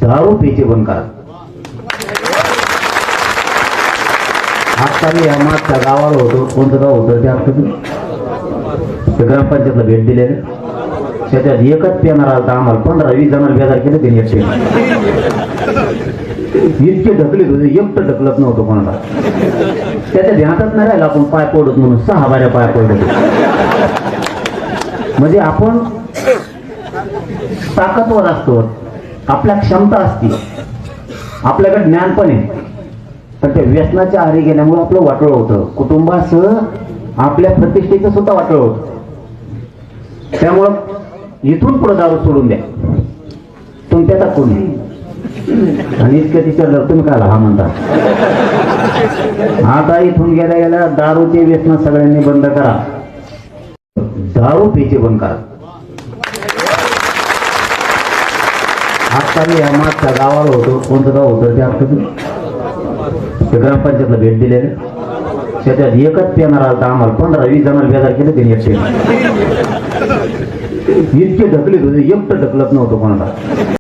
दारू प्यायचे बंद करा. आता मी या मागच्या गावाला होतो. कोणतं गाव होतं ते आठवतं? ते ग्रामपंचायतला भेट दिलेलं. त्याच्यात एकच पेनार आला आम्हाला 15-20 जणांना बेजार केलं त्यांनी एकटे. इतके ढकलीत होते, एकटं ढकलत नव्हतं कोणाला. त्याच्या ध्यानातच नाही राहिलं आपण पाय पडत म्हणून 6 बाऱ्या पाय पडत. म्हणजे आपण ताकदवर असतो, आपल्या क्षमता असते, आपल्याकडे ज्ञान पण आहे. पण त्या व्यसनाच्या आहारी गेल्यामुळे आपलं वाटोळं होतं, कुटुंबासह आपल्या प्रतिष्ठेचं सुद्धा वाटोळं होतं. त्यामुळं इथून पुढे दारू सोडून द्या, तुमच्यात कोणी. आणि इतकं विचारलं तुम्ही काय हा म्हणता. आता इथून गेल्या गेल्या दारूचे व्यसन सगळ्यांनी बंद करा. दारू प्यायचे बंद करा. आता मी या मागच्या गावाला होतो. कोणतं गाव होतं ते आठवतं? ते ग्रामपंचायतला भेट दिलेलं. त्याच्यात एकच पेनार आला आम्हाला 15-20 जणांना बेजार केलं त्यांनी एकटे. इतके ढकलीत होते, एकटं ढकलत नव्हतं कोणाला.